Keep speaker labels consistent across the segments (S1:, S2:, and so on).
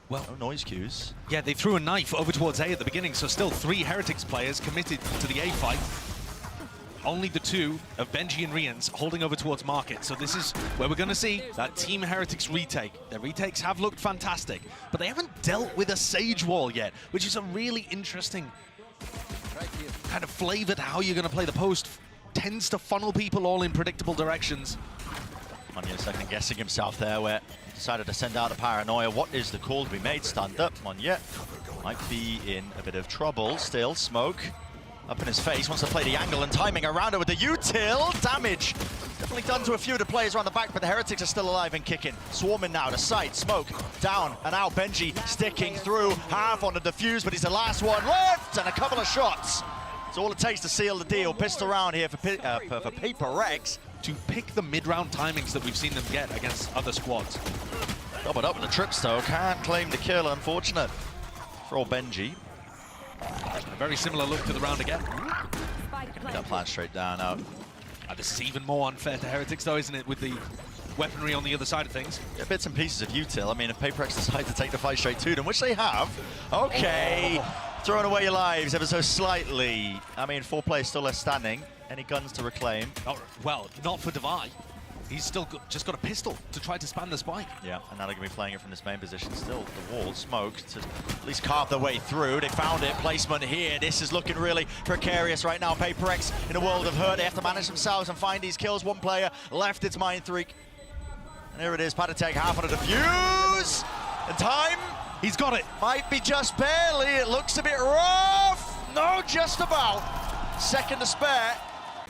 S1: Well, no noise cues.
S2: Yeah, they threw a knife over towards A at the beginning, so still 3 Heretics players committed to the A fight. Only the 2 of Benji and Rians holding over towards Market. So this is where we're going to see that Team Heretics retake. Their retakes have looked fantastic, but they haven't dealt with a Sage Wall yet, which is a really interesting kind of flavor to how you're going to play the post. Tends to funnel people all in predictable directions.
S1: Munya second guessing himself there, where he decided to send out a Paranoia. What is the call to be made? Stand up. Munya might be in a bit of trouble still. Smoke up in his face, wants to play the angle and timing around it with the util. Damage definitely done to a few of the players around the back, but the Heretics are still alive and kicking. Swarming now to side. Smoke down and out. Benji sticking through. Half on the defuse, but he's the last one left, and a couple of shots. It's all it takes to seal the deal. Pistol round here for PRX.
S2: To pick the mid-round timings that we've seen them get against other squads.
S1: Doubled up with the trips though, can't claim the kill, unfortunate for old Benji.
S2: A very similar look to the round again.
S1: That plan straight down out.
S2: This is even more unfair to Heretics though, isn't it, with the weaponry on the other side of things?
S1: Yeah, bits and pieces of util. I mean, if PRX decide to take the fight straight to them, which they have, okay. Throwing away your lives ever so slightly. I mean, 4 players still left standing. Any guns to reclaim?
S2: Oh, well, not for Devi. He's still just got a pistol to try to spam the spike.
S1: Yeah, and now they're going to be playing it from this main position still. The wall, Smoke, to at least carve their way through. They found it. Placement here. This is looking really precarious right now. PRX in a world of hurt. They have to manage themselves and find these kills. 1 player left. It's Mindfreak. And here it is. Patatech half on a defuse. And time.
S2: He's got it.
S1: Might be just barely. It looks a bit rough. No, just about. Second to spare.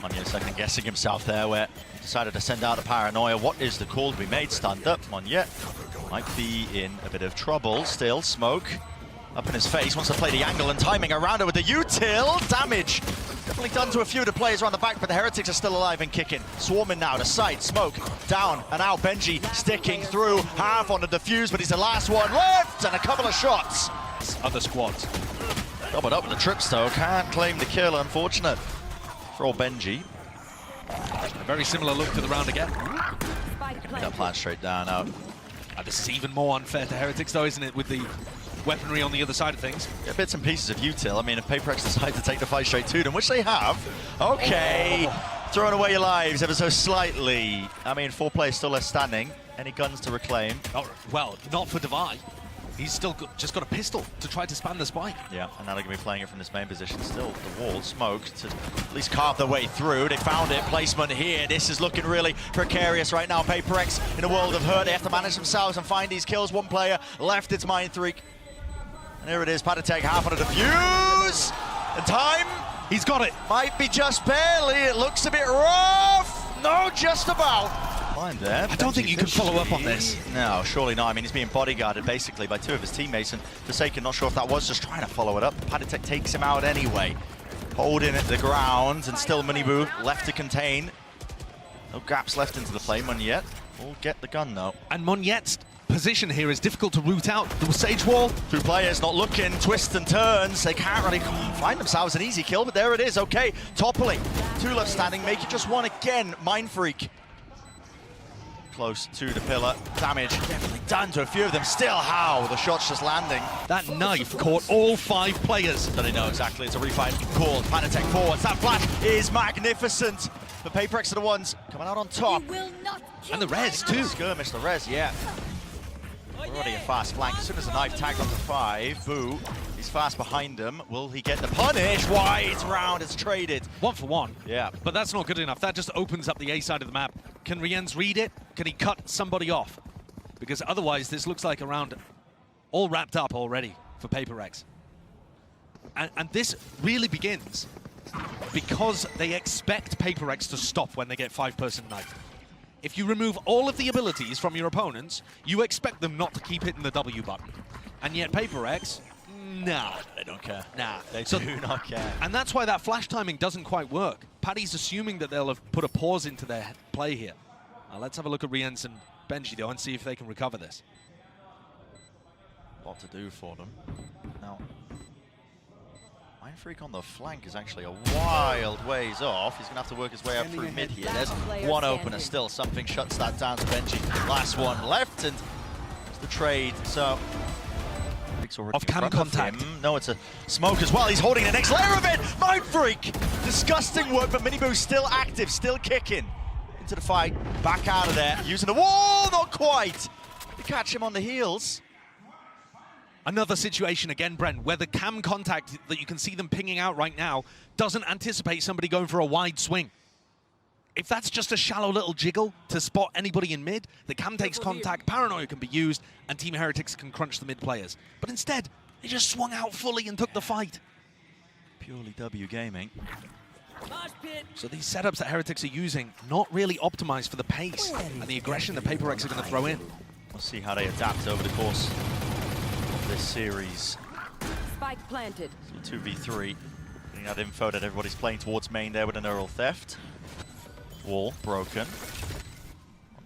S1: Munya second guessing himself there, where he decided to send out a Paranoia. What is the call to be made? Stand up. Munya might be in a bit of trouble still. Smoke up in his face, wants to play the angle and timing around it with the util. Damage definitely done to a few of the players around the back, but the Heretics are still alive and kicking. Swarming now to side. Smoke down and out. Benji sticking through. Half on the defuse, but he's the last one left, and a couple of shots.
S2: Other squads.
S1: Doubled up with the trips though, can't claim the kill, unfortunate for old Benji.
S2: A very similar look to the round again.
S1: That plan straight down out.
S2: This is even more unfair to Heretics though, isn't it, with the weaponry on the other side of things?
S1: Yeah, bits and pieces of util. I mean, if PRX decide to take the fight straight to them, which they have, okay. Throwing away your lives ever so slightly. I mean, 4 players still left standing. Any guns to reclaim?
S2: Oh, well, not for Devi. He's still just got a pistol to try to spam the spike.
S1: Yeah, and now they're going to be playing it from this main position still. The wall, Smoke, to at least carve their way through. They found it. Placement here. This is looking really precarious right now. PRX in a world of hurt. They have to manage themselves and find these kills. 1 player left. It's Mindfreak. And here it is. Patatech half on a defuse. And time.
S2: He's got it.
S1: Might be just barely. It looks a bit rough. No, just about. Fine there.
S2: I don't think you can follow up on this.
S1: No, surely not. I mean, he's being bodyguarded basically by 2 of his teammates, and Forsaken, not sure if that was just trying to follow it up. Patatech takes him out anyway. Holding at the ground, and still Munibu left to contain. No gaps left into the play. Munyet will get the gun though.
S2: And Munyet's position here is difficult to root out. The Sage Wall.
S1: 2 players not looking, twists and turns. They can't really find themselves an easy kill, but there it is. Okay, toppling. 2 left standing, make it just 1 again. Mindfreak. Close to the pillar. Damage definitely done to a few of them. Still how? The shot's just landing.
S2: That knife caught all 5 players.
S1: So they know exactly it's a refight call. Patatech forwards. That flash is magnificent. The PRX are the ones coming out on top.
S2: And the res too.
S1: Skirmish, the res, yeah. Already a fast flank. As soon as the knife tagged onto 5, Boo, he's fast behind him. Will he get the punish? Wide round, it's traded.
S2: 1 for 1.
S1: Yeah.
S2: But that's not good enough. That just opens up the A side of the map. Can Riens read it? Can he cut somebody off? Because otherwise, this looks like a round all wrapped up already for PRX. And this really begins because they expect PRX to stop when they get 5-person knife. If you remove all of the abilities from your opponents, you expect them not to keep hitting the W button. And yet PRX, nah.
S1: They don't care.
S2: Nah.
S1: They do not care.
S2: And that's why that flash timing doesn't quite work. Paddy's assuming that they'll have put a pause into their play here. Let's have a look at Riens and Benji though and see if they can recover this.
S1: A lot to do for them. Now, Mindfreak on the flank is actually a wild ways off. He's going to have to work his way up through mid here. There's 1 opener still. Something shuts that down to Benji. Last one left, and it's the trade. So PRX already
S2: Of
S1: in
S2: cam
S1: front
S2: contact.
S1: of him. No, it's a smoke as well. He's holding the next layer of it. Mindfreak! Disgusting work, but Miniboo's still active, still kicking. Into the fight, back out of there, using the wall, not quite. They catch him on the heels.
S2: Another situation again, Brent, where the cam contact that you can see them pinging out right now doesn't anticipate somebody going for a wide swing. If that's just a shallow little jiggle to spot anybody in mid, the cam takes contact, paranoia can be used, and Team Heretics can crunch the mid players. But instead, they just swung out fully and took the fight.
S1: Purely W gaming.
S2: So these setups that Heretics are using, not really optimized for the pace and the aggression that PRX are going to throw in.
S1: We'll see how they adapt over the course of this series.
S3: Spike planted.
S1: 2v3. Getting that info that everybody's playing towards main there with a neural theft. Wall broken.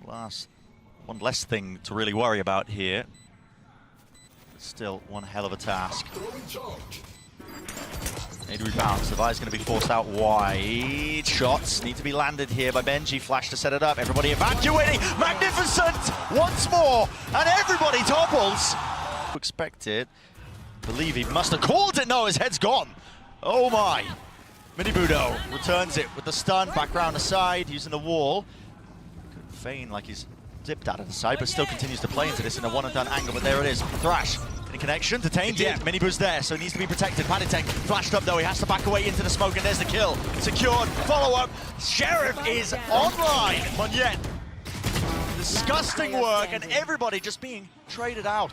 S1: One less thing to really worry about here. But still one hell of a task. Need rebounds. The Vi's going to be forced out wide. Shots need to be landed here by Benji. Flash to set it up. Everybody evacuating. Magnificent! Once more. And everybody topples. Expected. Believe he must have called it. No, his head's gone. Oh my. Minibudo returns it with the stun. Background aside, using the wall. Could feign like he's dipped out of the side, but still continues to play into this in a one-and-done angle. But there it is. Thrash. Any connection? Detained it. Miniboo's there, so he needs to be protected. Panitek flashed up though. He has to back away into the smoke, and there's the kill. Secured. Follow-up. Sheriff is online. Monyet. Disgusting work, and everybody just being traded out.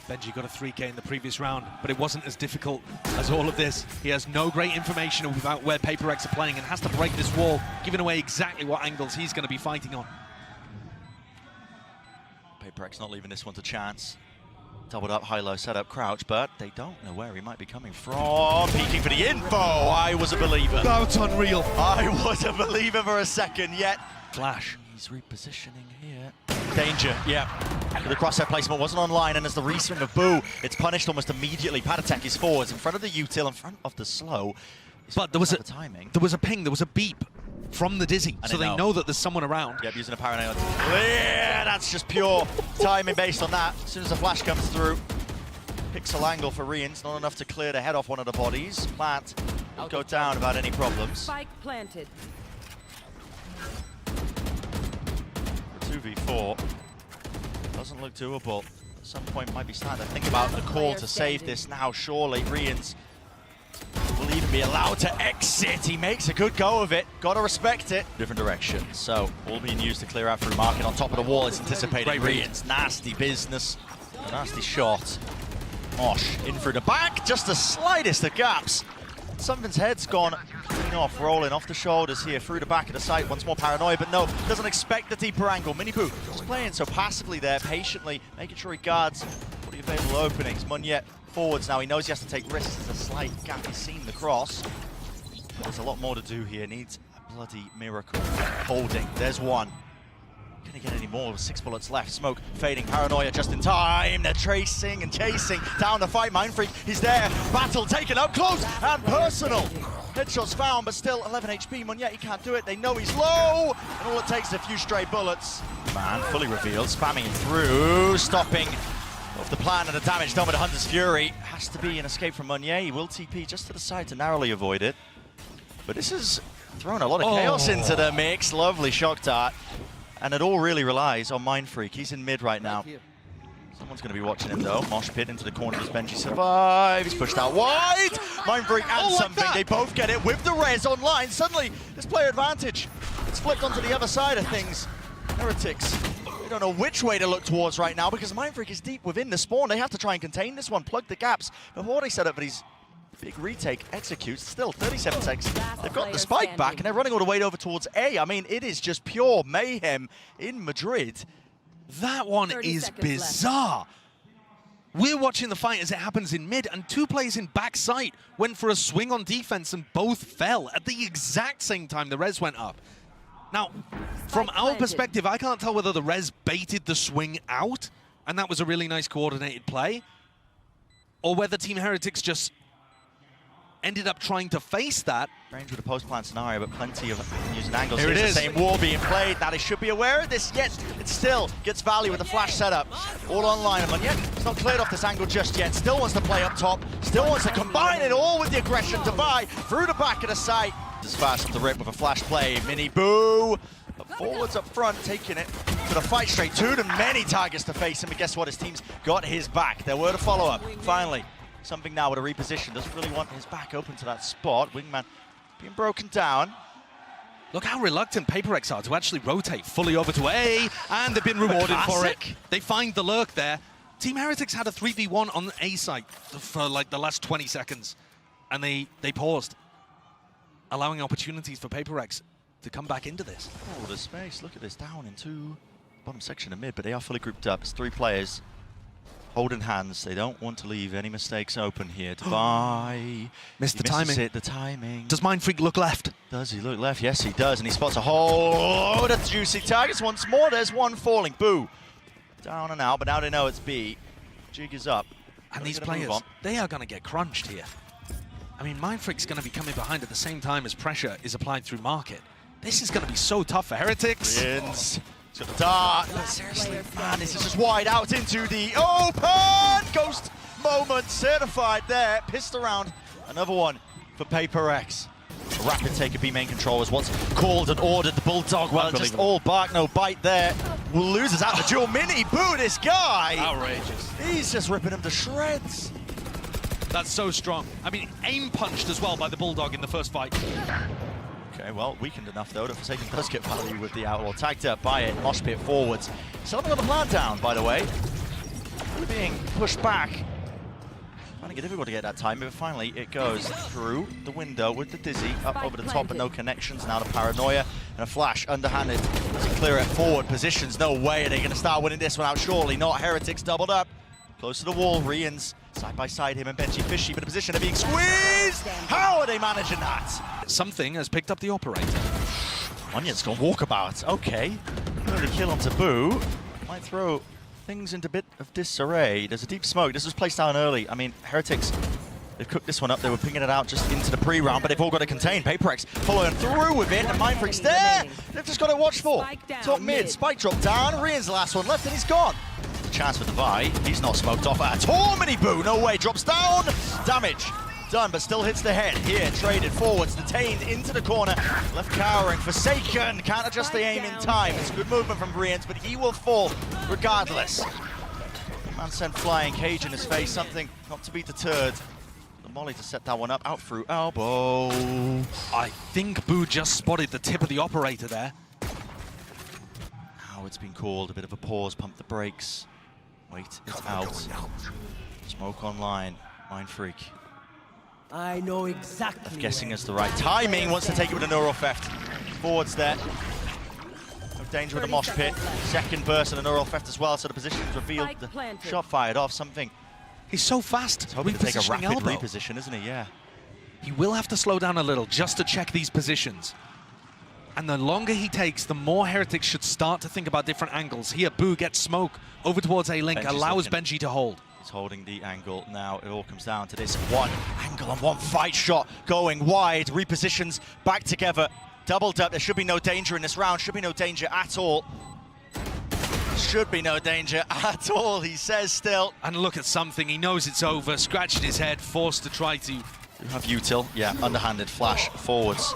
S2: Benji got a 3K in the previous round, but it wasn't as difficult as all of this. He has no great information about where PRX are playing and has to break this wall, giving away exactly what angles he's going to be fighting on.
S1: PRX not leaving this one to chance. Doubled up, high-low setup, crouch, but they don't know where he might be coming from. Peeking for the info. I was a believer.
S2: That's unreal.
S1: I was a believer for a second, yet.
S2: Flash.
S1: He's repositioning here. Danger, yeah. The crosshair placement wasn't online, and as the reswing of Boo, it's punished almost immediately. Patatek is forwards in front of the util, in front of the slow.
S2: But there was a ping, there was a beep from the Dizzy, so they know that there's someone around.
S1: Yep, using a paranoia. Yeah, that's just pure timing based on that. As soon as the flash comes through, pixel angle for Rians, not enough to clear the head off one of the bodies. Plant will go down without any problems.
S3: Spike planted.
S1: 2v4 doesn't look doable. At some point might be starting to think about the call to save this now. Surely Rians will even be allowed to exit. He makes a good go of it. Gotta respect it. Different direction. So all being used to clear out through market on top of the wall. It's anticipated. Rians, nasty business. A nasty shot. Mosh in through the back. Just the slightest of gaps. Something's head's gone clean off, rolling off the shoulders here, through the back of the site. Once more paranoia, but no, doesn't expect the deeper angle. Miniboo just playing so passively there, patiently, making sure he guards all the available openings. Monyet forwards now, he knows he has to take risks. There's a slight gap, he's seen the cross. But there's a lot more to do here, needs a bloody miracle. Holding, there's one. Gonna get any more with 6 bullets left. Smoke fading, paranoia just in time. They're tracing and chasing down the fight. Mindfreak, he's there. Battle taken up close and personal. Headshots found, but still 11 HP. Monyet, he can't do it. They know he's low, and all it takes is a few stray bullets. Man, fully revealed, spamming him through, stopping off the plan, and the damage done with the Hunter's Fury. Has to be an escape from Monyet. He will TP just to the side to narrowly avoid it. But this has thrown a lot of chaos into the mix. Lovely shock dart. And it all really relies on Mindfreak. He's in mid right now. Someone's going to be watching him though. Mosh pit into the corner. Does Benji survive? He's pushed out wide. Mindfreak and something. They both get it with the res online. Suddenly, there's player advantage. It's flipped onto the other side of things. Heretics, they don't know which way to look towards right now because Mindfreak is deep within the spawn. They have to try and contain this one, plug the gaps before they set up for these big retake executes. Still 37 seconds. They've got the spike back and they're running all the way over towards A. I mean, it is just pure mayhem in Madrid.
S2: That one is bizarre. We're watching the fight as it happens in mid, and 2 players in backside went for a swing on defense and both fell at the exact same time the res went up. Now, from our perspective, I can't tell whether the res baited the swing out, and that was a really nice coordinated play, or whether Team Heretics just ended up trying to face that
S1: Range with a post-plant scenario, but plenty of using angles.
S2: Here it
S1: Here's
S2: is.
S1: the same wall being played. Now they should be aware of this, yet it still gets value with the flash setup. All online, and yet it's not cleared off this angle just yet. Still wants to play up top, still wants to combine it all with the aggression to buy through the back of the site. This fast off the rip with a flash play. Mini Boo, but forwards up front, taking it to the fight straight. Two to many targets to face him, but guess what? His team's got his back. There were the follow-up. Finally, something now with a reposition. Doesn't really want his back open to that spot. Wingman being broken down.
S2: Look how reluctant PRX are to actually rotate fully over to A, and they've been rewarded for it. They find the lurk there. Team Heretics had a 3v1 on the A site for like the last 20 seconds, and they paused, allowing opportunities for PRX to come back into this.
S1: Oh, the space. Look at this. Down into bottom section of mid, but they are fully grouped up. It's 3 players holding hands. They don't want to leave any mistakes open here. To buy.
S2: Missed the timing.
S1: The timing.
S2: Does Mindfreak look left?
S1: Does he look left? Yes, he does. And he spots a whole load of juicy targets once more. There's one falling. Boo. Down and out, but now they know it's B. Jig is up.
S2: And these players, they are going to get crunched here. I mean, Mindfreak's going to be coming behind at the same time as pressure is applied through market. This is going to be so tough for Heretics.
S1: He's got the dart. But seriously, man, this is just wide out into the open. Ghost moment certified there. Pissed around. Another one for PRX. A rapid take of B main control is what's called and ordered. The Bulldog, well, just all bark, no bite there. Loses out the duel. Mini Boo, this guy.
S2: Outrageous.
S1: He's just ripping him to shreds.
S2: That's so strong. I mean, aim punched as well by the Bulldog in the first fight.
S1: Okay, well, weakened enough though that Forsaken does get value with the Outlaw. Tagged up by it, Mosh Pit forwards. Still haven't got the plan down, by the way. Being pushed back. Finding it difficult to get that time, but finally it goes through the window with the Dizzy up over the top, but no connections. Now the Paranoia and a flash underhanded to clear it forward. Positions, no way are they going to start winning this one out, surely not. Heretics doubled up. Close to the wall, Rians side by side, him and Benji Fishy, but a position of being squeezed. How are they managing that?
S2: Something has picked up the operator.
S1: Onion's gone walkabout. Okay. Early kill onto Boo. Might throw things into a bit of disarray. There's a deep smoke. This was placed down early. I mean, Heretics, they've cooked this one up. They were pinging it out just into the pre-round, but they've all got to contain. PRX following through with it, and Mindfreak's there. They've just got to watch for. Top mid. Spike drop down. Rian's the last one left, and he's gone. Chance for the Vi. He's not smoked off at all. Mini Boo, no way. Drops down. Damage done, but still hits the head. Here, traded forwards, detained into the corner. Left cowering. Forsaken can't adjust the aim in time. It's good movement from Rians, but he will fall regardless. Man sent flying, cage in his face. Something not to be deterred. The molly to set that one up. Out through elbow.
S2: I think Boo just spotted the tip of the operator there.
S1: Now it's been called. A bit of a pause. Pump the brakes. Wait, it's out. Smoke online. Mindfreak.
S4: I know exactly.
S1: Guessing it's the right timing. Wants to take it with a neural theft. Forwards there. No danger with the mosh pit. Second burst and a neural theft as well. So the position is revealed. The shot fired off. Something.
S2: He's so fast.
S1: He's hoping to take a rapid
S2: elbow.
S1: reposition, isn't he? Yeah.
S2: He will have to slow down a little just to check these positions. And the longer he takes, the more Heretics should start to think about different angles. Here, Boo gets smoke over towards A-Link, allows Benji to hold.
S1: He's holding the angle now. It all comes down to this one angle and one fight shot going wide. Repositions back together. Doubled up. There should be no danger in this round. Should be no danger at all. Should be no danger at all, he says still.
S2: And look at something. He knows it's over. Scratching his head, forced to try to...
S1: You have util. Yeah, underhanded flash forwards.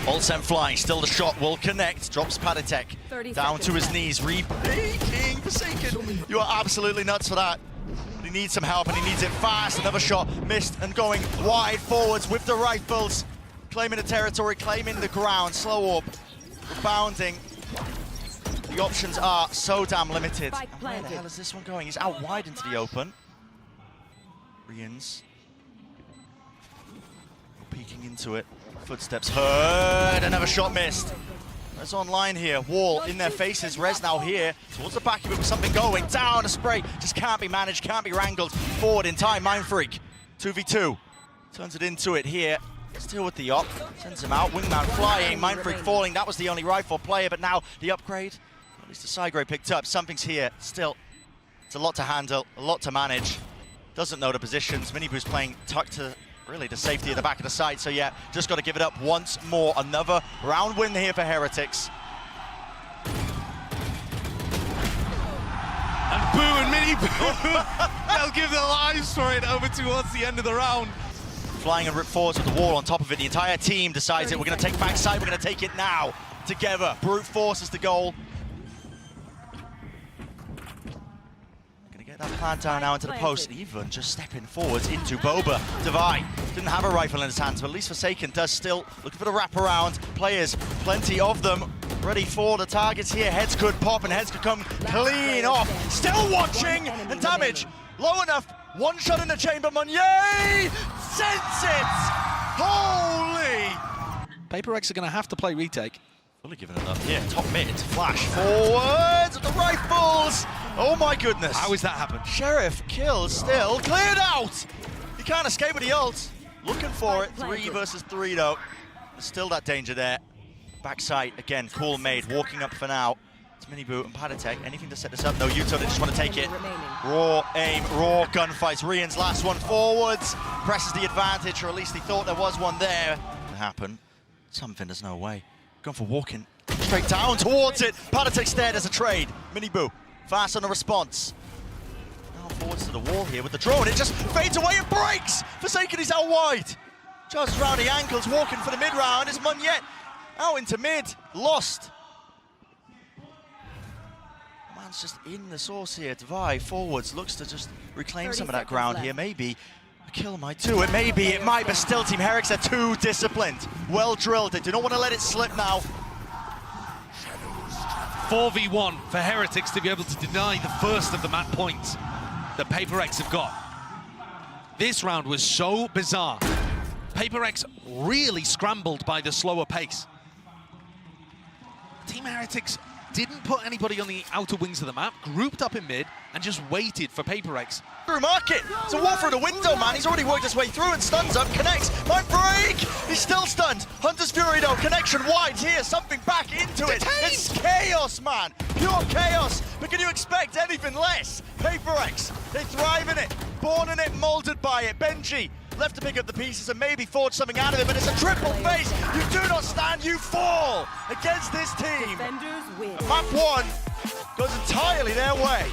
S1: Ult sent flying, still the shot will connect. Drops Padatek down to his knees, repeating Forsaken. You are absolutely nuts for that. But he needs some help and he needs it fast. Another shot missed and going wide forwards with the rifles. Claiming the territory, claiming the ground. Slow orb, rebounding. The options are so damn limited. And where the hell is this one going? He's out wide into the open. Rians peeking into it. Footsteps heard, another shot missed. That's online here, wall in their faces, Rez now here, towards the back of it with something going, down a spray, just can't be managed, can't be wrangled, forward in time, Mindfreak, 2v2, turns it into it here, still with the op, sends him out, Wingman flying, Mindfreak falling, that was the only rifle player, but now the upgrade, at least the side grade picked up, something's here, still, it's a lot to handle, a lot to manage, doesn't know the positions, Miniboo's playing tucked to really the safety at the back of the site. So yeah, just got to give it up once more. Another round win here for Heretics.
S2: And Boo and Mini Boo, they'll give their lives for it over towards the end of the round.
S1: Flying and rip forwards with the wall on top of it. The entire team decides it. We're going to take backside. We're going to take it now. Together. Brute force is the goal. Going to get that plant down now into the post. Even just stepping forwards into Boba. Divide didn't have a rifle in his hands, but at least Forsaken does still. Looking for the wraparound. Players, plenty of them. Ready for the targets here. Heads could pop and heads could come clean off. Still watching, and damage low enough. One shot in the chamber. Meunier sends it. Holy!
S2: PRX are going to have to play retake.
S1: Fully giving it up here. Top mid, flash forwards with the rifles. Oh my goodness.
S2: How has that happened?
S1: Sheriff kills still cleared out. He can't escape with the ult. Looking for it. 3 versus 3 though. There's still that danger there. Backside again, cool made, walking up for now. It's Miniboot and Padatek. Anything to set this up? No, Yuto, they just want to take it. Raw aim, raw gunfights. Rian's last one forwards. Presses the advantage, or at least he thought there was one there. To happen. Something, there's no way. Going for walking straight down towards it. Padatek stared as a trade. Miniboot, fast on the response. Now forwards to the wall here with the drone. It just fades away and breaks. Forsaken is out wide. Just around the ankles, walking for the mid round is Meunier. Out into mid, lost. Man's just in the source here. Divide forwards, looks to just reclaim some of that ground here. Maybe a kill might do it. Maybe it might, but still Team Heretics are too disciplined. Well drilled. They do not want to let it slip now.
S2: 4v1 for Heretics to be able to deny the first of the map points that PRX have got. This round was so bizarre. PRX really scrambled by the slower pace. Team Heretics didn't put anybody on the outer wings of the map, grouped up in mid, and just waited for PRX.
S1: Through market, it's a wall through the window, man. He's already worked his way through and stuns up, connects, might break. He's still stunned. Hunter's Fury though, connection wide here, something back into it. It's chaos, man, pure chaos. But can you expect anything less? PRX, they thrive in it, born in it, molded by it. Benji, left to pick up the pieces and maybe forge something out of it, but it's a triple face. You do not stand, you fall against this team.
S3: Defenders win.
S1: Map 1 goes entirely their way.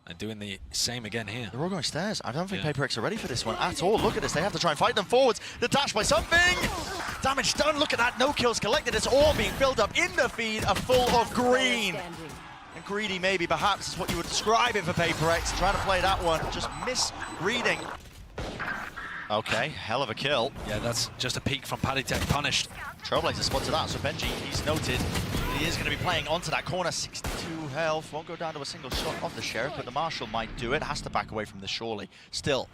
S2: And doing the same again here.
S1: They're all going stairs. I don't think PRX are ready for this one at all. Look at this. They have to try and fight them forwards. They're dashed by something. Damage done. Look at that. No kills collected. It's all being built up in the feed, are full of green. And greedy maybe perhaps is what you would describe it for PRX. Trying to play that one. Just misreading. Okay, hell of a kill.
S2: Yeah, that's just a peek from Padatek, punished.
S1: Trailblazer spotted that, so Benji, he's noted. He is going to be playing onto that corner. 62 health. Won't go down to a single shot of the Sheriff, but the Marshal might do it. Has to back away from this, surely. Still,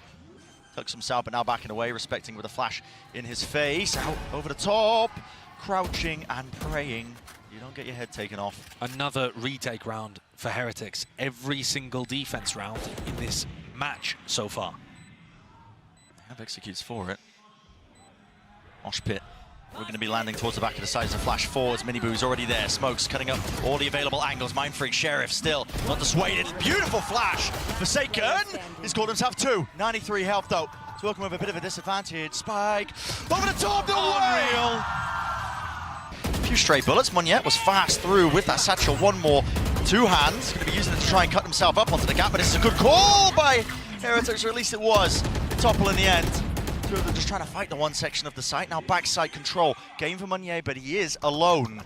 S1: tucks himself, but now backing away, respecting with a flash in his face. Out over the top, crouching and praying. You don't get your head taken off.
S2: Another retake round for Heretics. Every single defense round in this match so far.
S1: Have executes for it. Mosh pit. We're going to be landing towards the back of the side as a flash forwards. Miniboo's already there. Smokes cutting up all the available angles. Mind Freak Sheriff still not dissuaded. Beautiful flash. Forsaken. He's called himself 2. 93 health though. He's working with a bit of a disadvantage. Spike. Over the top. No way. A few stray bullets. Meunier was fast through with that satchel. One more. 2 hands. Going to be using it to try and cut himself up onto the gap, but it's a good call by Heretics, or at least it was. Topple in the end. 2 of them just trying to fight the one section of the site. Now backside control. Game for Meunier, but he is alone.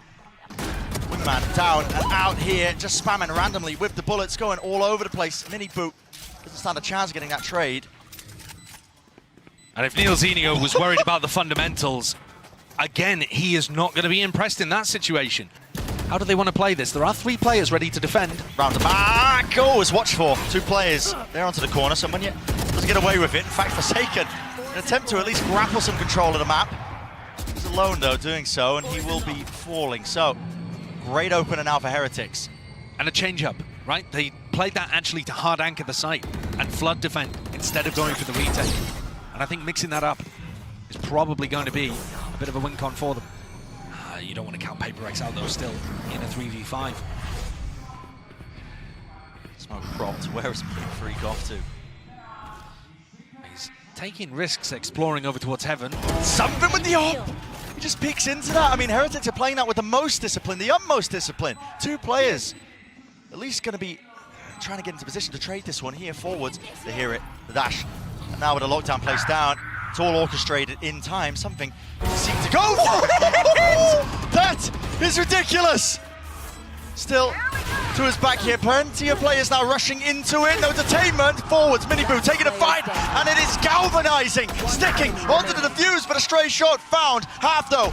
S1: Wingman down and out here, just spamming randomly with the bullets going all over the place. Mini Boot doesn't stand a chance of getting that trade.
S2: And if Neil Zenio was worried about the fundamentals, again, he is not going to be impressed in that situation. How do they want to play this? There are 3 players ready to defend.
S1: Round the back. Oh, it's watched for. 2 players there onto the corner. So Meunier doesn't get away with it. In fact, Forsaken, an attempt to at least grapple some control of the map. He's alone though doing so, and he will be falling. So, great opener now for Heretics.
S2: And a change-up, right? They played that actually to hard anchor the site and flood defend instead of going for the retake. And I think mixing that up is probably going to be a bit of a win con for them. You don't want to count PRX out though, still in a 3v5.
S1: Smoke propped. Where is Freak off to?
S2: He's taking risks, exploring over towards heaven.
S1: Something with the op! He just peeks into that. I mean, Heretics are playing that with the most discipline, the utmost discipline. 2 players, at least going to be trying to get into position to trade this one here forwards. They hear it, the dash. And now with a lockdown placed down, it's all orchestrated in time. Something seems to go for it! That is ridiculous! Still, to his back here, plenty of players now rushing into it. No detainment, forwards, Miniboo taking a fight, and it is galvanizing, sticking onto the defuse, but a stray shot found. Half though,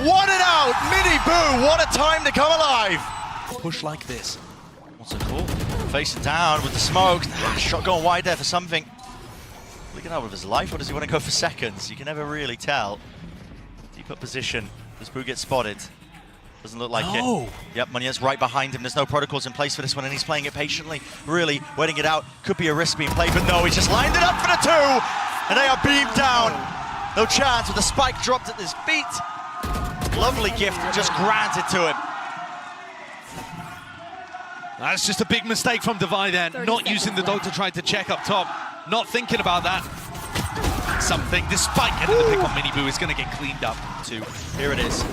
S1: one and out, Miniboo, what a time to come alive.
S2: Push like this.
S1: What's it called? Facing down with the smoke, shot going wide there for something. Looking out with his life, or does he want to go for seconds? You can never really tell. Deep up position, does Boo get spotted? Doesn't look like it. Yep, Munier's right behind him. There's no protocols in place for this one, and he's playing it patiently, really waiting it out. Could be a risk being played, but no, he's just lined it up for the 2, and they are beamed down. No chance with the spike dropped at his feet. Lovely gift just granted to him.
S2: That's just a big mistake from Devi then, not using the dog to try to check up top, not thinking about that. Something, despite getting the pick on Miniboo, is going to get cleaned up.
S1: 2, here it is.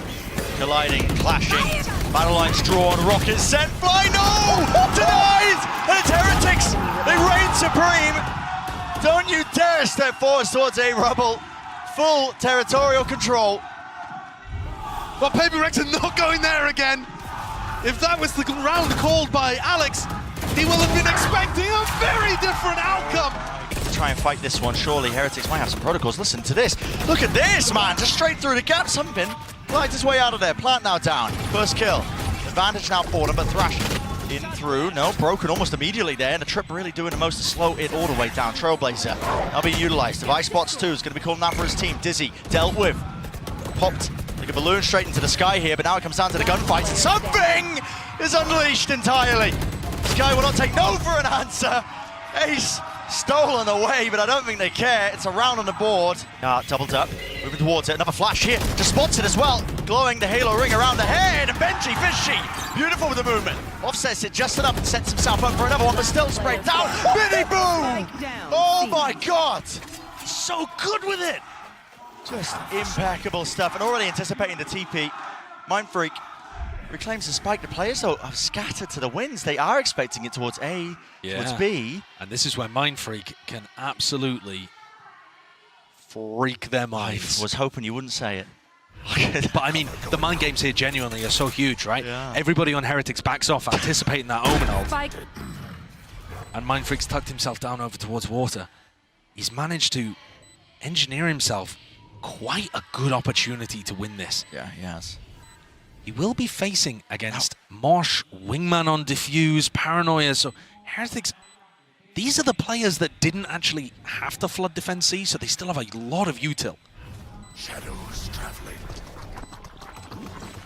S1: Colliding, clashing, battle lines drawn, rockets sent, fly, no! Denied! And it's Heretics! They reign supreme! Don't you dare step forward towards A Rubble. Full territorial control.
S5: But PRX are not going there again. If that was the round called by Alex, he will have been expecting a very different outcome.
S1: Try and fight this one, surely Heretics might have some protocols. Listen to this. Look at this, man, just straight through the gap. Something glides his way out of there. Plant now down, first kill. Advantage now for them, but Thrash in through. No, broken almost immediately there, and the Trip really doing the most to slow it all the way down. Trailblazer now being utilized. Devi spots 2 is going to be calling out for his team. Dizzy dealt with. Popped like a balloon straight into the sky here, but now it comes down to the gunfights. Something is unleashed entirely. Sky will not take no for an answer. Ace stolen away, but I don't think they care. It's a round on the board. Doubled up, moving towards it. Another flash here, just spots it as well. Glowing the halo ring around the head, and Benji Fishy, beautiful with the movement. Offsets it just enough and sets himself up for another one, but still sprayed down. Miniboo! Oh my God! So good with it! Just impeccable stuff, and already anticipating the TP. Mindfreak reclaims the spike. The players, though, are scattered to the winds. They are expecting it towards A, towards B.
S2: And this is where Mindfreak can absolutely freak their minds.
S1: I was hoping you wouldn't say it.
S2: But I mean, the mind games here genuinely are so huge, right?
S1: Yeah.
S2: Everybody on Heretics backs off, anticipating that Omen ult.
S3: Spike.
S2: And Mindfreak's tucked himself down over towards water. He's managed to engineer himself quite a good opportunity to win this.
S1: Yeah, he has.
S2: He will be facing against Mosh, Wingman on Diffuse, Paranoia. So Heretics, these are the players that didn't actually have to flood Defense C, so they still have a lot of util.
S5: Shadows traveling.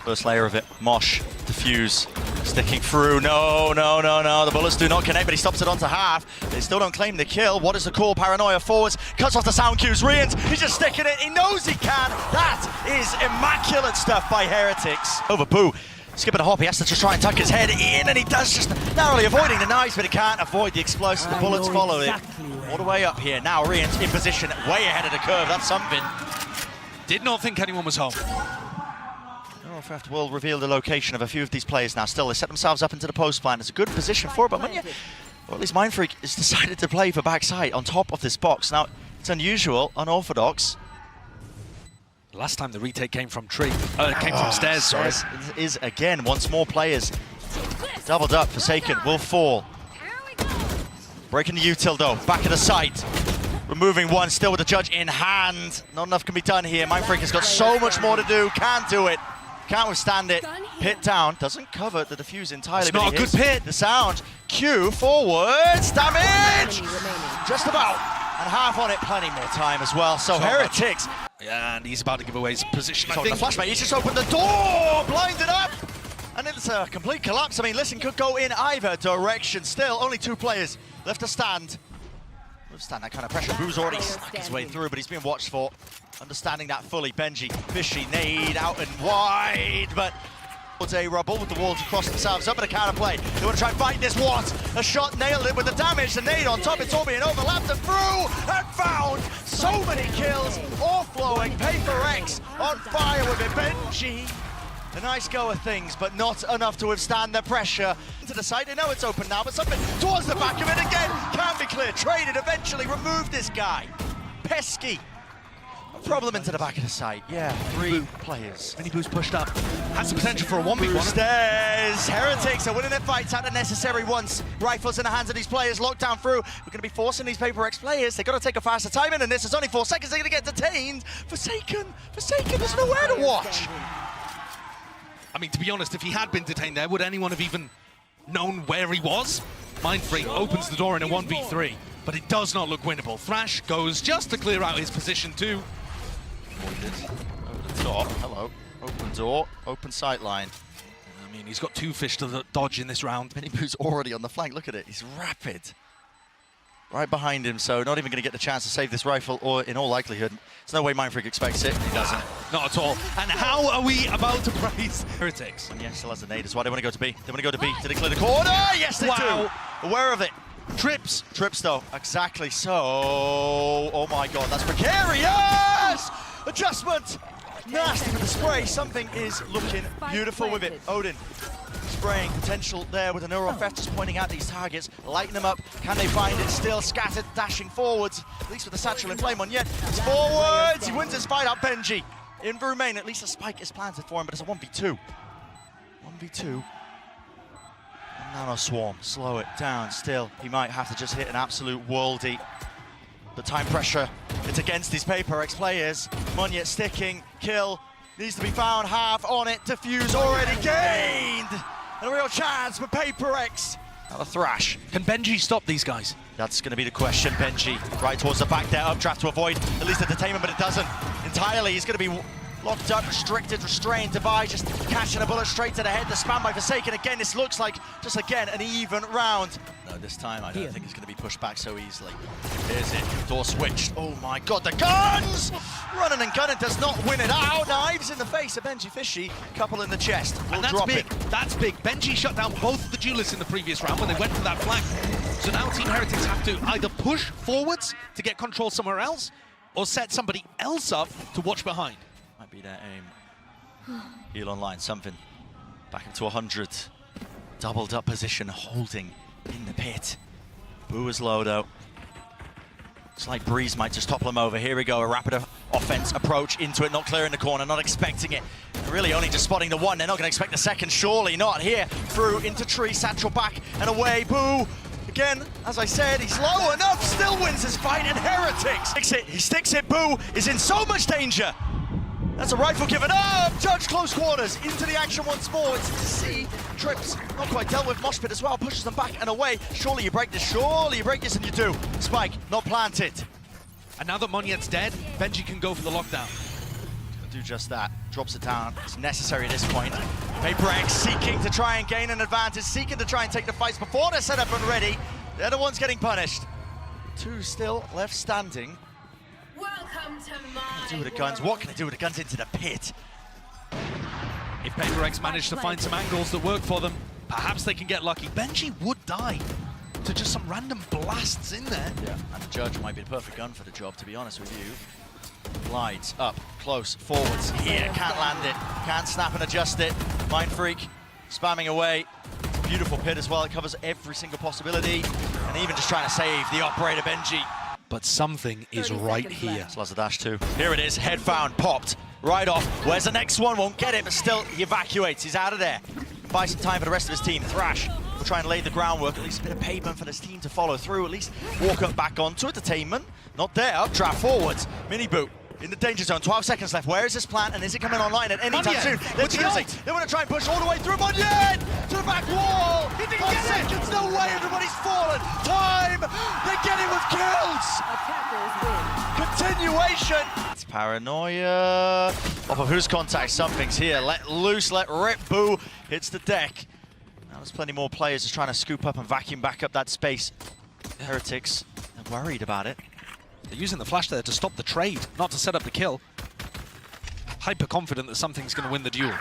S1: First layer of it, Mosh, Diffuse, sticking through. No, no, no, no. The bullets do not connect, but he stops it onto half. They still don't claim the kill. What is the call? Paranoia forwards, cuts off the sound cues. Rians, he's just sticking it. He knows he can. That is immaculate stuff by Heretics. Over Boo, skipping a hop. He has to just try and tuck his head in, and he does, just narrowly avoiding the knives, but he can't avoid the explosive. The bullets follow it. All the way up here. Now Rians in position, way ahead of the curve. That's something.
S2: Did not think anyone was home.
S1: Warcraft will reveal the location of a few of these players now. Still, they set themselves up into the post plan. It's a good position for it, but Munya, or at least Mindfreak, has decided to play for backside on top of this box. Now, it's unusual, unorthodox.
S2: Last time the retake came from came from stairs, sorry.
S1: It is again, once more players. Doubled up, Forsaken will fall. Breaking the util though, back of the site. Removing one, still with the judge in hand. Not enough can be done here. Mindfreak has got so much more to do, can't do it. Can't withstand it. Pit down, doesn't cover the defuse entirely.
S2: It's not a good pit.
S1: The sound. Q forwards, damage! Just about. And half on it, plenty more time as well. So Heretics.
S2: Yeah, and he's about to give away his position.
S1: The flashbang, he's just opened the door, blinded up. And it's a complete collapse. I mean, listen, could go in either direction. Still, only 2 players left to stand. Withstand that kind of pressure. Boo's already snuck his way through, but he's being watched for. Understanding that fully. Benji, Fishy, nade out and wide, but Towards a rubble with the walls across themselves up at a counter play. They want to try and fight this. What? A shot nailed it with the damage. The nade on top. It's all being overlapped and through and found. So many kills. All flowing. PRX on fire with it. Benji. A nice go of things, but not enough to withstand the pressure. Into the side. They know it's open now, but something towards the back of it again. Can be cleared. Traded eventually. Remove this guy. Pesky. Problem into the back of the site. Yeah, 3 players.
S2: Mini boost pushed up. Has the potential for a 1v1.
S1: Boosters. Heretics are winning their fights at the necessary once. Rifles in the hands of these players, locked down through. We're going to be forcing these PRX players. They've got to take a faster time in, and this is only 4 seconds. They're going to get detained. Forsaken, there's nowhere to watch.
S2: I mean, to be honest, if he had been detained there, would anyone have even known where he was? Mindfreak opens the door in a 1v3, but it does not look winnable. Thrash goes just to clear out his position too.
S1: Over the top, hello. Open door, open sight line.
S2: I mean, he's got 2 fish to dodge in this round.
S1: Miniboo's already on the flank, look at it, he's rapid. Right behind him, so not even going to get the chance to save this rifle, or in all likelihood, there's no way Mindfreak expects it, he doesn't.
S2: Not at all. And how are we about to praise Heretics?
S1: And yes, still has a nade as well. They want to go to B. They want to go to B. Did they clear the corner? Yes, they do. Aware of it. Trips though. Exactly so. Oh my God, that's precarious. Adjustment. Nasty with the spray. Something is looking beautiful with it. Odin spraying potential there with a neural theft, just pointing out these targets, lighting them up. Can they find it? Still scattered, dashing forwards. At least with the satchel in flame on yet. He's forwards. He wins his fight out. Benji in the remain. At least a spike is planted for him, but it's a 1v2. 1v2. Nano Swarm, slow it down still. He might have to just hit an absolute worldie. The time pressure, it's against these PRX players. Munyet sticking, kill, needs to be found, half on it, defuse already gained. And a real chance for PRX. Now a thrash.
S2: Can Benji stop these guys?
S1: That's going to be the question. Benji right towards the back there, updraft to avoid at least the detainment, but it doesn't entirely. He's going to be locked up, restricted, restrained. Devi just catching a bullet straight to the head. The spam by Forsaken. Again, this looks like, just again, an even round. No, this time I don't think it's going to be pushed back so easily. Here's it. Door switched. Oh my God, the guns! Running and gunning does not win it out. Knives in the face of Benji Fishy. Couple in the chest.
S2: And that's big. That's big. Benji shut down both of the duelists in the previous round when they went for that flank. So now Team Heretics have to either push forwards to get control somewhere else or set somebody else up to watch behind.
S1: Might be their aim. Heal online, something. Back up to 100. Doubled up position, holding in the pit. Boo is low though. It's like Breeze might just topple him over. Here we go, a rapid offense approach into it, not clearing the corner, not expecting it. Really only just spotting the one. They're not going to expect the second, surely not. Here, through into tree, satchel back and away. Boo! Again, as I said, he's low enough, still wins his fight, and Heretics sticks it. He sticks it. Boo is in so much danger. That's a rifle given up! Judge close quarters, into the action once more. It's to see. Trips, not quite dealt with. Moshpit as well, pushes them back and away. Surely you break this, and you do. Spike, not planted.
S2: And now that Monyet's dead, Benji can go for the lockdown.
S1: Do just that, drops it down. It's necessary at this point. PRX seeking to try and gain an advantage, seeking to try and take the fights before they're set up and ready. They're the ones getting punished. 2 still left standing.
S3: Welcome to my
S1: Do with the guns. What can I do with the guns into the pit?
S2: If PRX manage to find some angles that work for them, perhaps they can get lucky. Benji would die to just some random blasts in there.
S1: Yeah, and the Judge might be the perfect gun for the job, to be honest with you. Glides up, close, forwards. Here, can't land it, can't snap and adjust it. Mindfreak spamming away. Beautiful pit as well. It covers every single possibility. And even just trying to save the operator, Benji.
S2: But something is right here.
S1: Slows the dash too. Here it is, head found, popped, right off. Where's the next one? Won't get it, but still he evacuates. He's out of there. Buy some time for the rest of his team. Thrash will try and lay the groundwork, at least a bit of pavement for this team to follow through, at least walk up back onto it. Detainment, not there, updraft forwards. Mini boot in the danger zone, 12 seconds left. Where is this plant and is it coming online at any time soon? They're choosing. They want to try and push all the way through. Munyet to the back wall. He didn't get seconds, no way, everybody's fallen. Time, they're getting with kills. Continuation. It's paranoia. Off of whose contact? Something's here. Let loose, let rip. Boo hits the deck. Now there's plenty more players just trying to scoop up and vacuum back up that space. Heretics, they're worried about it.
S2: They're using the flash there to stop the trade, not to set up the kill. Hyper confident that something's going to win the duel.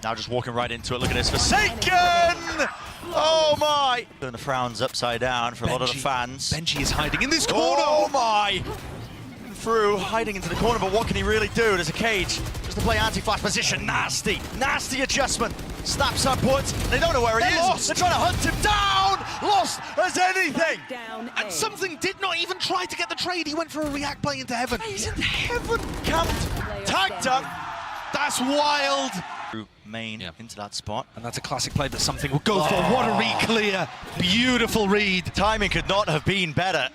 S1: Now just walking right into it. Look at this. Forsaken! Oh my! Turn the frowns upside down for a lot of the fans.
S2: Benji is hiding in this corner.
S1: Oh my! Through, hiding into the corner, but what can he really do? There's a cage. Just to play anti-flash position. Nasty adjustment. Snaps upwards. They don't know where he is.
S2: Lost.
S1: They're trying to hunt him down. Lost as anything.
S4: Down
S2: And
S4: A.
S2: something did not even try to get the trade. He went for a react play into heaven.
S1: He's in heaven. Camped. Tagged up.
S2: That's wild.
S1: Through main into that spot.
S2: And that's a classic play that something will go for. What a read clear. Beautiful read.
S1: Timing could not have been better.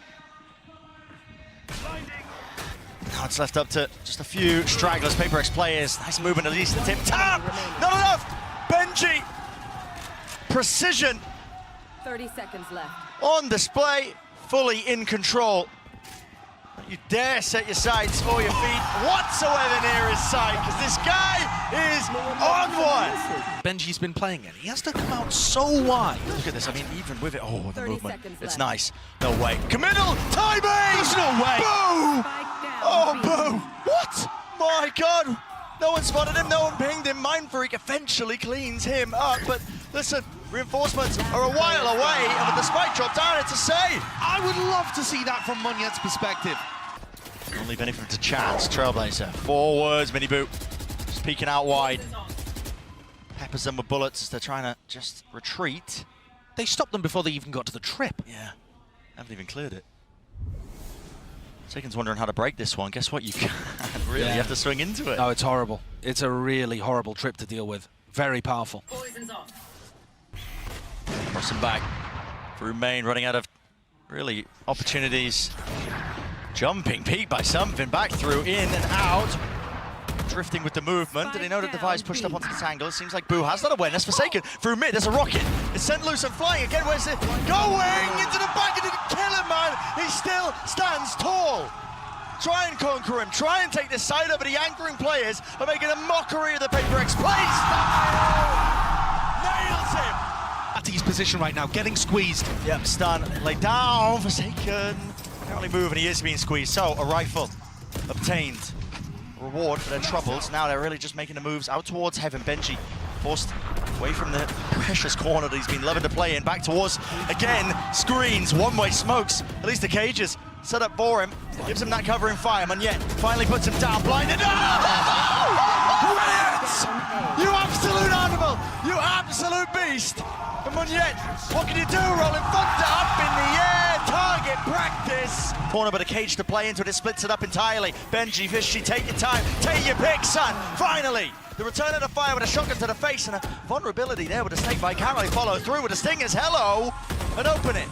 S1: Now it's left up to just a few stragglers, PRX players. Nice movement, at least the tip. Tap! Not enough! Benji! Precision
S4: 30 seconds left.
S1: on display, fully in control. Don't you dare set your sights or your feet whatsoever near his side, because this guy is on one!
S2: Benji's been playing it. He has to come out so wide.
S1: Look at this, I mean, even with it, oh, the
S4: 30
S1: movement.
S4: seconds
S1: It's
S4: left.
S1: nice. No way. Committal! Timing!
S2: There's no way.
S1: Boom!
S4: Spike down.
S1: Oh,
S4: B.
S1: boo! What? My God! No one spotted him, no one pinged him. Mind Freak eventually cleans him up, but listen, reinforcements are a while away, and with the spike drop down, it's a save.
S2: I would love to see that from Munyet's perspective.
S1: Don't leave anything to chance. Trailblazer, forwards, mini boot, just peeking out wide. Peppers them with bullets as they're trying to just retreat.
S2: They stopped them before they even got to the trip.
S1: Yeah, haven't even cleared it. Sagan's wondering how to break this one. Guess what? You can't really.
S2: Yeah.
S1: You have to swing into it.
S2: No, it's horrible. It's a really horrible trip to deal with. Very powerful.
S3: Poison's off.
S1: Crossing back through main, running out of really opportunities. Jumping peak by something, back through, in and out. Drifting with the movement. Did he know the device pushed up onto the tangle? It seems like Boo has that awareness. Forsaken through mid. There's a rocket. It's sent loose and flying again. Where's it going? Into the back. It didn't kill him, man. He still stands tall. Try and conquer him. Try and take this side over. The anchoring players are making a mockery of the PRX play style. Nails him.
S2: At his position right now, getting squeezed.
S1: Yep, stun. Lay down. Forsaken. Can't really move, and he is being squeezed. So, a rifle obtained. Reward for their troubles. Now they're really just making the moves out towards heaven. Benji forced away from the precious corner that he's been loving to play in. Back towards, again, screens, one-way smokes. At least the cages set up for him. Gives him that covering fire, and yet finally puts him down, blinded. Brilliant! You absolute animal! You absolute beast! And Munyet, what can you do? Rolling thunder up in the air, target practice. Corner but a cage to play into it, it splits it up entirely. Benji, Fishy, take your time, take your pick, son. Finally, the return of the fire with a shotgun to the face and a vulnerability there with a snake bite. Can't really follow through with the stingers. Hello, and open it.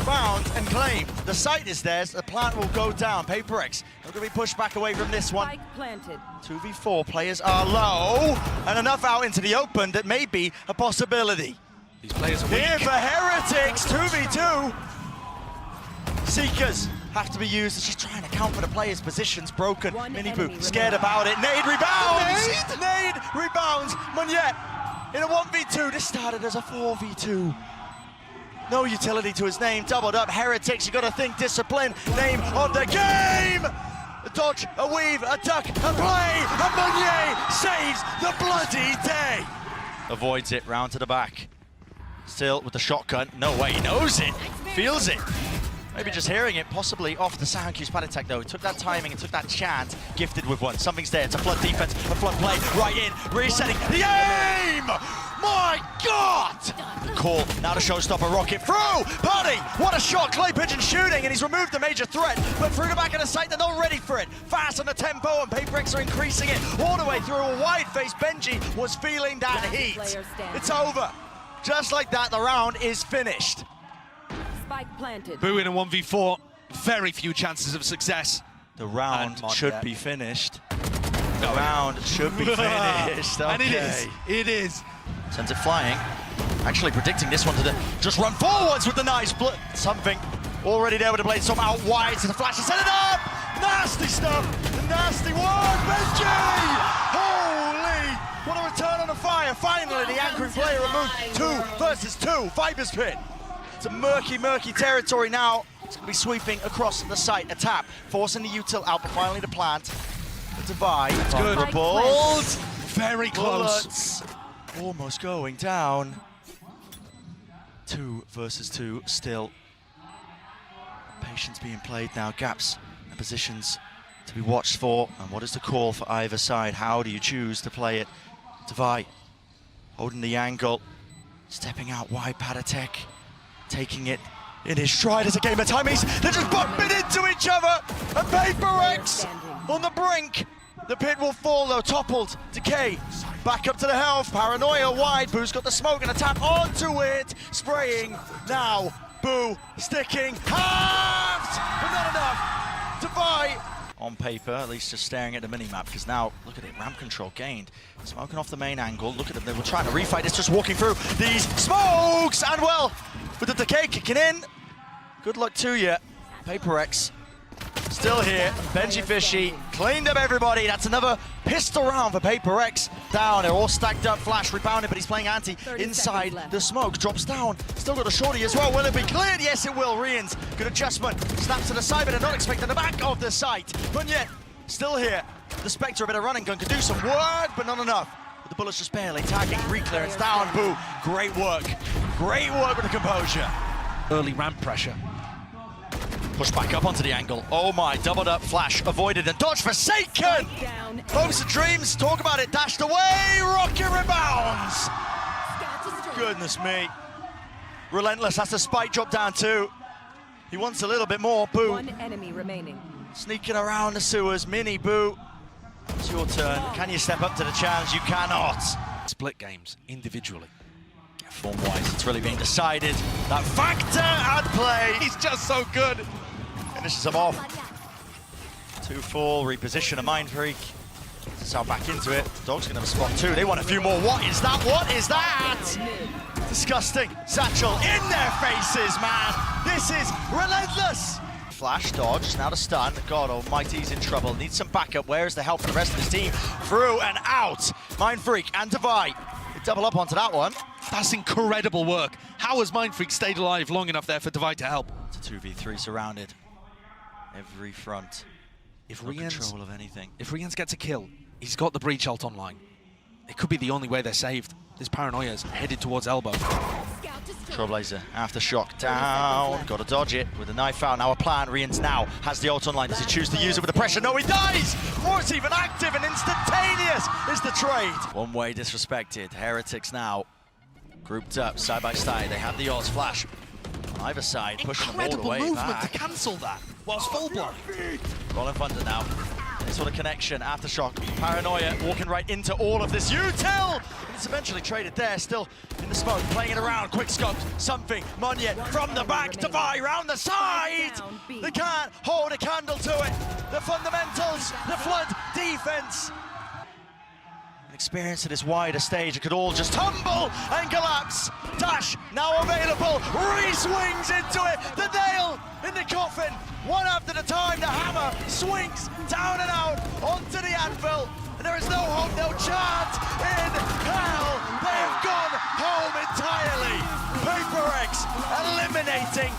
S1: Found and claimed. The site is theirs, the plant will go down. PRX, they're going to be pushed back away from this one.
S4: Spike planted.
S1: 2v4 players are low, and enough out into the open that may be a possibility.
S2: These players are weak.
S1: Here for Heretics, 2v2. Seekers have to be used. It's just trying to count for the players' positions. Broken.
S4: One
S1: Mini
S4: enemy
S1: Boot scared
S4: remaining.
S1: about it. Nade rebounds. Nade rebounds. Munyet in a 1v2. This started as a 4v2. No utility to his name. Doubled up. Heretics, you got to think discipline. Name of the game. A dodge, a weave, a duck, a play. And Munyet saves the bloody day. Avoids it. Round to the back. Still with the shotgun. No way, he knows it, feels it. Maybe just hearing it, possibly off the sound cues. Pad attack though, took that timing and took that chance. Gifted with one, something's there. It's a flood defense, a flood play, right in, resetting the aim! My God! The call, now the showstopper rocket through! Buddy, what a shot, Clay Pigeon shooting, and he's removed the major threat, but through the back of the site, they're not ready for it. Fast on the tempo, and PRX are increasing it all the way through a wide face. Benji was feeling that heat. It's over. Just like that, the round is finished.
S4: Spike planted.
S2: Boo in a 1v4. Very few chances of success.
S1: The round
S2: And
S1: should
S2: Munyet.
S1: be finished. The round should be finished. Okay.
S2: And it is. It is.
S1: Sends it flying. Actually predicting this one to just run forwards with the nice something. Already there with the blade, some out wide to the flash and set it up! Nasty stuff! The nasty one! Benji! Holy! What a return on the fire! Finally, the anchoring player removed. 2 versus 2. Viper's Pit. It's a murky, murky territory now. It's going to be sweeping across the site. A tap, forcing the util out, but finally the plant. The divide.
S2: good.
S1: Vulnerable.
S2: Very close.
S1: Bullets almost going down. 2 versus 2 still. Patience being played now. Gaps and positions to be watched for. And what is the call for either side? How do you choose to play it? Devi holding the angle. Stepping out wide, Padatek taking it in his stride as a game of timings. They're just bumping into each other. And PRX on the brink. The pit will fall though, toppled. Decay back up to the health. Paranoia wide. Boo's got the smoke and a tap onto it. Spraying now. Boo sticking. Halved! But not enough. Devi on paper, at least just staring at the mini-map, because now, look at it, ramp control gained. Smoking off the main angle, look at them, they were trying to refight, it's just walking through these smokes, and well, with the decay kicking in, good luck to you. PRX still here, Benji Fishy cleaned up everybody, that's another pistol round for PRX. Down, they're all stacked up, Flash rebounded, but he's playing anti inside the smoke, drops down, still got a shorty as well. Will it be cleared? Yes it will. Rians, good adjustment, snaps to the side, but they're not expecting the back of the site. But yet, still here, the Spectre, a bit of running gun, could do some work, but not enough. But the bullets just barely tagging, re-clearance down, Boo, great work with the composure.
S2: Early ramp pressure.
S1: Push back up onto the angle. Oh my, doubled up, Flash avoided and dodge Forsaken! Hopes and dreams, talk about it, dashed away, rocket rebounds! Goodness me. Relentless has to spike drop down too. He wants a little bit more, Boo.
S4: One enemy remaining.
S1: Sneaking around the sewers, mini Boo. It's your turn, can you step up to the challenge? You cannot.
S2: Split games individually.
S1: Form-wise, it's really being decided. That factor at play.
S5: He's just so good.
S1: Finishes him off. 2-4, reposition a Mind Freak. Sal back into it. Dog's gonna have a spot too. They want a few more. What is that? What is that? Disgusting. Satchel in their faces, man. This is relentless. Flash dodge, now to stun. God almighty, he's in trouble. Needs some backup. Where's the help for the rest of his team? Through and out. Mind Freak and Devi. They double up onto that one.
S2: That's incredible work. How has Mind Freak stayed alive long enough there for Devi to help?
S1: It's a 2v3 surrounded. Every front.
S2: If
S1: no control of anything.
S2: If Rians gets a kill, he's got the breach ult online. It could be the only way they're saved. This Paranoia's headed towards elbow.
S1: Trailblazer, aftershock down. Got to dodge it with a knife out. Now a plan. Rians now has the ult online. Does he choose to use it with the pressure? No, he dies! Or it's even active and instantaneous is the trade. One way disrespected. Heretics now grouped up side by side. They have the ults. Flash on either side, pushing them all the
S2: Incredible
S1: way
S2: movement
S1: back.
S2: to cancel that whilst full blind.
S1: Rolling Thunder now. Any sort of connection, aftershock, Paranoia walking right into all of this. Util! And it's eventually traded there, still in the smoke, playing it around, quick scope, something, Monyet from the back, Devi round the side! They can't hold a candle to it. The fundamentals, the flood defense. An experience at this wider stage, it could all just tumble and collapse. Dash now available, re-swings into it, the nail in the coffin. One after the time, the hammer swings down and out onto the anvil. And there is no hope, no chance in hell. They have gone home entirely. PRX eliminating